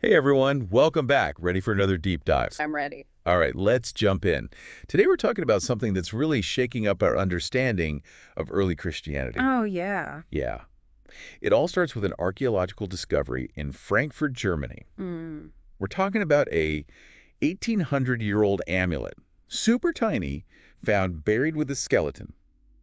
Hey everyone, welcome back. Ready for another deep dive? I'm ready. All right, let's jump in. Today we're talking about something that's really shaking up our understanding of early Christianity. Oh, yeah. Yeah. It all starts with an archaeological discovery in Frankfurt, Germany. Mm. We're talking about a 1800-year-old amulet, super tiny, found buried with a skeleton.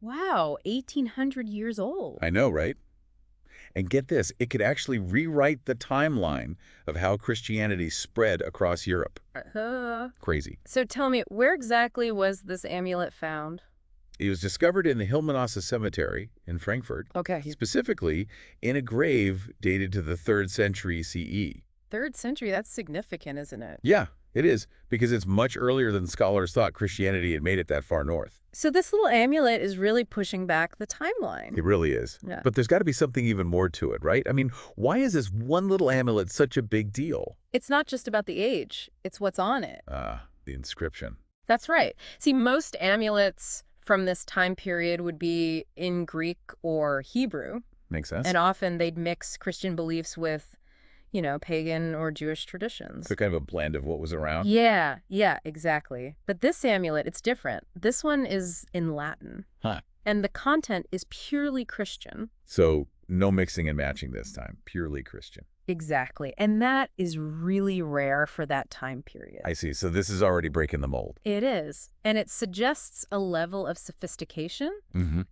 Wow, 1800 years old. I know, right? And get this, it could actually rewrite the timeline of how Christianity spread across Europe. Crazy. So tell me, where exactly was this amulet found? It was discovered in the Hillmanasse Cemetery in Frankfurt, Okay. specifically in a grave dated to the 3rd century CE. 3rd century, that's significant, isn't it? Yeah, it is, because it's much earlier than scholars thought Christianity had made it that far north. So this little amulet is really pushing back the timeline. It really is. Yeah. But there's got to be something even more to it, right? I mean, why is this one little amulet such a big deal? It's not just about the age, it's what's on it. The inscription. That's right. See, most amulets from this time period would be in Greek or Hebrew, Makes sense. and often they'd mix Christian beliefs with, pagan or Jewish traditions. So kind of a blend of what was around. Yeah, exactly. But this amulet, it's different. This one is in Latin. Huh. And the content is purely Christian. So no mixing and matching this time. Purely Christian. Exactly. And that is really rare for that time period. I see. So this is already breaking the mold. It is. And it suggests a level of sophistication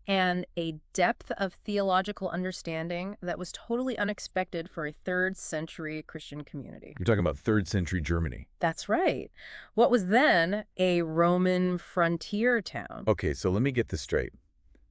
and a depth of theological understanding that was totally unexpected for a 3rd century Christian community. You're talking about 3rd century Germany. That's right. What was then a Roman frontier town. Okay, so let me get this straight.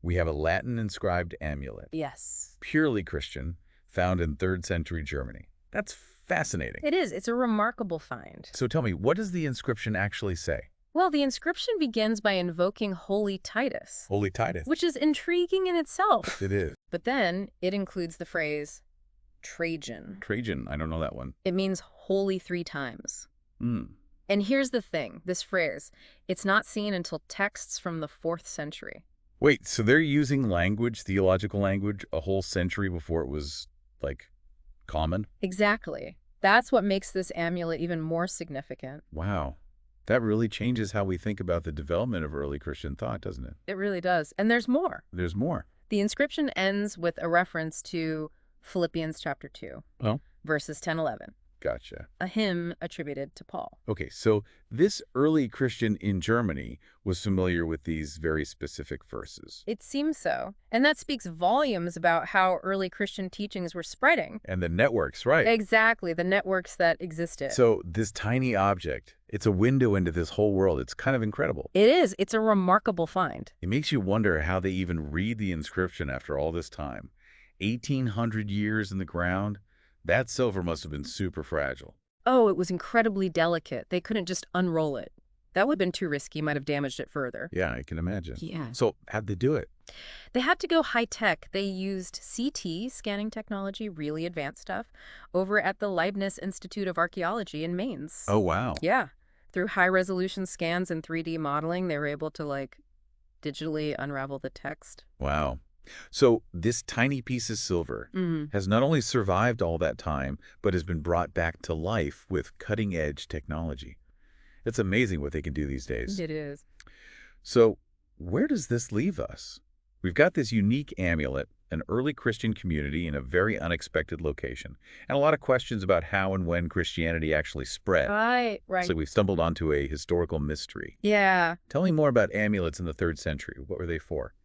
We have a Latin inscribed amulet, Yes. purely Christian, found in 3rd century Germany. That's fascinating. It is. It's a remarkable find. So tell me, what does the inscription actually say? Well, the inscription begins by invoking Holy Titus, Holy Titus. which is intriguing in itself. It is. But then it includes the phrase Trajan. Trajan, I don't know that one. It means holy 3 times. Hmm. And here's the thing, this phrase, it's not seen until texts from the 4th century. Wait, so they're using language, theological language, a whole century before it was, common? Exactly. That's what makes this amulet even more significant. Wow. That really changes how we think about the development of early Christian thought, doesn't it? It really does. And there's more. There's more. The inscription ends with a reference to Philippians chapter 2, verses 10-11, Gotcha. a hymn attributed to Paul. Okay, so this early Christian in Germany was familiar with these very specific verses. It seems so. And that speaks volumes about how early Christian teachings were spreading. And the networks, right? Exactly, the networks that existed. So this tiny object, it's a window into this whole world. It's kind of incredible. It is. It's a remarkable find. It makes you wonder how they even read the inscription after all this time. 1,800 years in the ground. That silver must have been super fragile. Oh, it was incredibly delicate. They couldn't just unroll it. That would have been too risky, might have damaged it further. Yeah, I can imagine. Yeah. So how'd they do it? They had to go high-tech. They used CT, scanning technology, really advanced stuff, over at the Leibniz Institute of Archaeology in Mainz. Oh, wow. Yeah. Through high-resolution scans and 3D modeling, they were able to, digitally unravel the text. Wow. So this tiny piece of silver has not only survived all that time, but has been brought back to life with cutting-edge technology. It's amazing what they can do these days. It is. So where does this leave us? We've got this unique amulet, an early Christian community in a very unexpected location, and a lot of questions about how and when Christianity actually spread. Right. So we've stumbled onto a historical mystery. Yeah. Tell me more about amulets in the 3rd century. What were they for?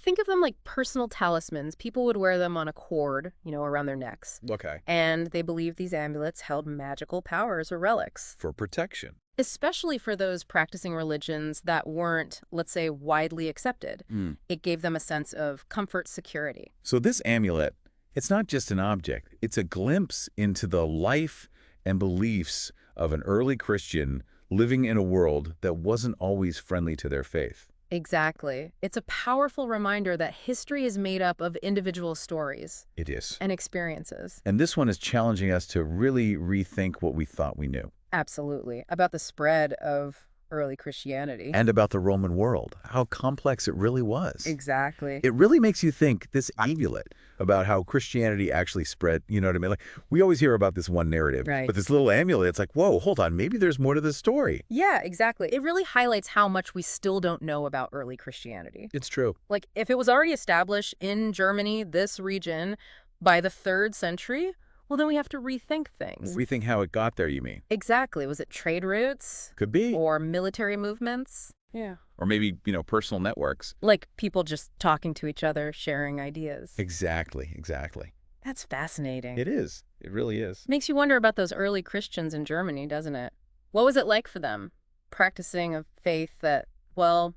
Think of them like personal talismans. People would wear them on a cord, around their necks. Okay. And they believed these amulets held magical powers or relics. For protection. Especially for those practicing religions that weren't, let's say, widely accepted. It gave them a sense of comfort, security. So this amulet, it's not just an object. It's a glimpse into the life and beliefs of an early Christian living in a world that wasn't always friendly to their faith. Exactly. It's a powerful reminder that history is made up of individual stories. It is. And experiences. And this one is challenging us to really rethink what we thought we knew. Absolutely. About the spread of early Christianity. And about the Roman world, how complex it really was. Exactly. It really makes you think, this amulet, about how Christianity actually spread, you know what I mean? Like, we always hear about this one narrative, Right. but this little amulet, it's like, whoa, hold on, maybe there's more to this story. Yeah, exactly. It really highlights how much we still don't know about early Christianity. It's true. Like, if it was already established in Germany, this region, by the 3rd century, well, then we have to rethink things. Rethink how it got there, you mean? Exactly. Was it trade routes? Could be. Or military movements? Yeah. Or maybe, personal networks. Like people just talking to each other, sharing ideas. Exactly, exactly. That's fascinating. It is. It really is. Makes you wonder about those early Christians in Germany, doesn't it? What was it like for them, practicing a faith that, well,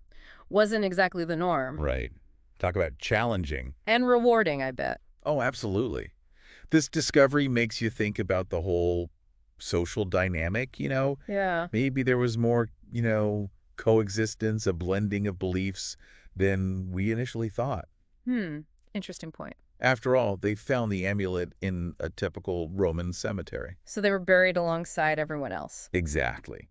wasn't exactly the norm? Right. Talk about challenging. And rewarding, I bet. Oh, absolutely. This discovery makes you think about the whole social dynamic, Yeah. Maybe there was more, coexistence, a blending of beliefs than we initially thought. Interesting point. After all, they found the amulet in a typical Roman cemetery. So they were buried alongside everyone else. Exactly.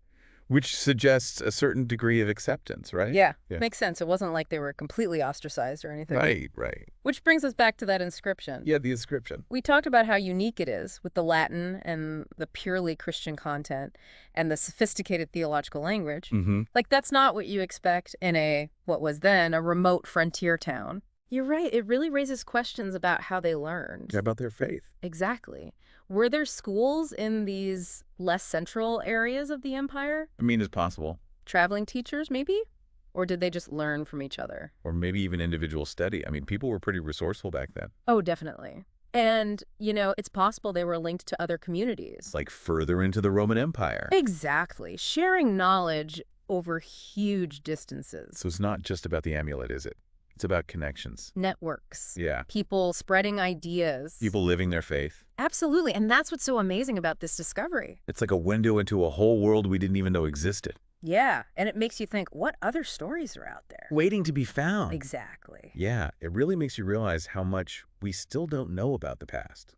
Which suggests a certain degree of acceptance, right? Yeah, makes sense. It wasn't like they were completely ostracized or anything. Right, right. Which brings us back to that inscription. Yeah, the inscription. We talked about how unique it is with the Latin and the purely Christian content and the sophisticated theological language. Like, that's not what you expect in what was then a remote frontier town. You're right. It really raises questions about how they learned. Yeah, about their faith. Exactly. Were there schools in these less central areas of the empire? I mean, it's possible. Traveling teachers, maybe? Or did they just learn from each other? Or maybe even individual study. I mean, people were pretty resourceful back then. Oh, definitely. And, it's possible they were linked to other communities. Like further into the Roman Empire. Exactly. Sharing knowledge over huge distances. So it's not just about the amulet, is it? It's about connections. Networks. Yeah. People spreading ideas. People living their faith. Absolutely. And that's what's so amazing about this discovery. It's like a window into a whole world we didn't even know existed. Yeah. And it makes you think, what other stories are out there? Waiting to be found. Exactly. Yeah. It really makes you realize how much we still don't know about the past.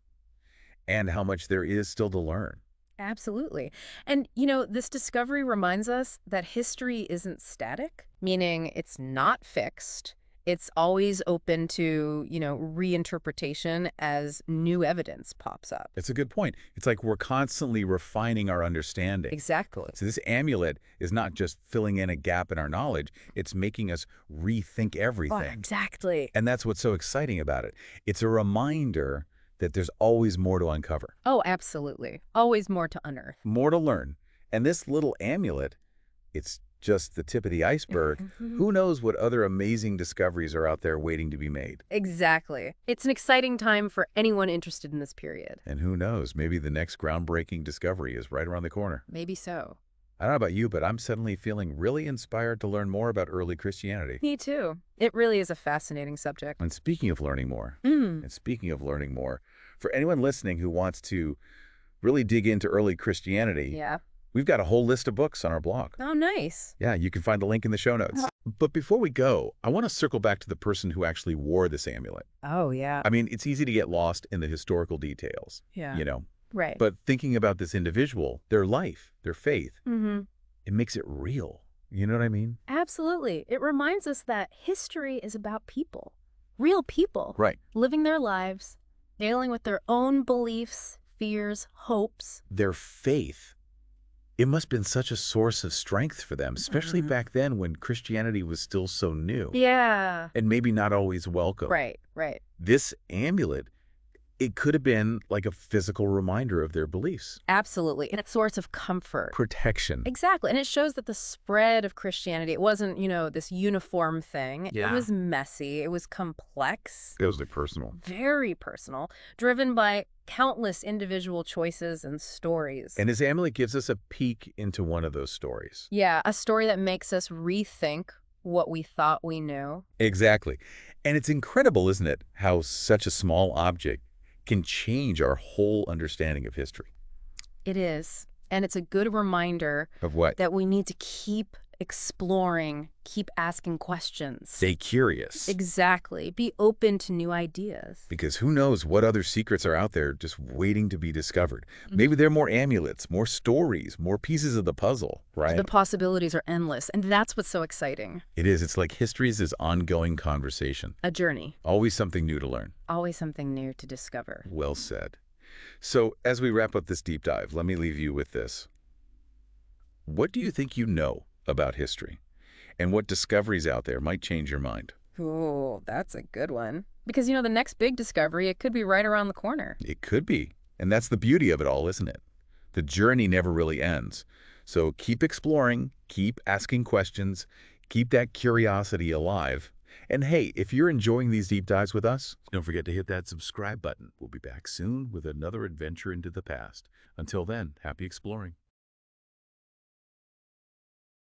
And how much there is still to learn. Absolutely. And, this discovery reminds us that history isn't static, meaning it's not fixed. It's always open to, reinterpretation as new evidence pops up. It's a good point. It's like we're constantly refining our understanding. Exactly. So this amulet is not just filling in a gap in our knowledge. It's making us rethink everything. Oh, exactly. And that's what's so exciting about it. It's a reminder that there's always more to uncover. Oh, absolutely. Always more to unearth. More to learn. And this little amulet, it's just the tip of the iceberg. Who knows what other amazing discoveries are out there waiting to be made? Exactly. It's an exciting time for anyone interested in this period. And who knows, maybe the next groundbreaking discovery is right around the corner. Maybe so. I don't know about you, but I'm suddenly feeling really inspired to learn more about early Christianity. Me too. It really is a fascinating subject. And speaking of learning more, for anyone listening who wants to really dig into early Christianity, Yeah. we've got a whole list of books on our blog. Oh, nice. Yeah, you can find the link in the show notes. But before we go, I want to circle back to the person who actually wore this amulet. Oh, yeah. I mean, it's easy to get lost in the historical details, Yeah. Right. But thinking about this individual, their life, their faith, it makes it real. You know what I mean? Absolutely. It reminds us that history is about people. Real people. Right. Living their lives, dealing with their own beliefs, fears, hopes. Their faith. It must have been such a source of strength for them, especially back then when Christianity was still so new. Yeah. And maybe not always welcome. Right, right. This amulet, it could have been like a physical reminder of their beliefs. Absolutely. And a source of comfort. Protection. Exactly. And it shows that the spread of Christianity, it wasn't, this uniform thing. Yeah. It was messy. It was complex. It was like personal. Very personal, driven by countless individual choices and stories. And his amulet gives us a peek into one of those stories. Yeah, a story that makes us rethink what we thought we knew. Exactly. And it's incredible, isn't it, how such a small object can change our whole understanding of history. It is. And it's a good reminder Of what? that we need to keep exploring, keep asking questions. Stay curious. Exactly. Be open to new ideas. Because who knows what other secrets are out there just waiting to be discovered. Maybe there are more amulets, more stories, more pieces of the puzzle, right? The possibilities are endless, and that's what's so exciting. It is. It's like history is this ongoing conversation. A journey. Always something new to learn. Always something new to discover. Well said. So, as we wrap up this deep dive, let me leave you with this. What do you think you know about history? And what discoveries out there might change your mind? Ooh, that's a good one. Because, the next big discovery, it could be right around the corner. It could be. And that's the beauty of it all, isn't it? The journey never really ends. So keep exploring, keep asking questions, keep that curiosity alive. And hey, if you're enjoying these deep dives with us, don't forget to hit that subscribe button. We'll be back soon with another adventure into the past. Until then, happy exploring.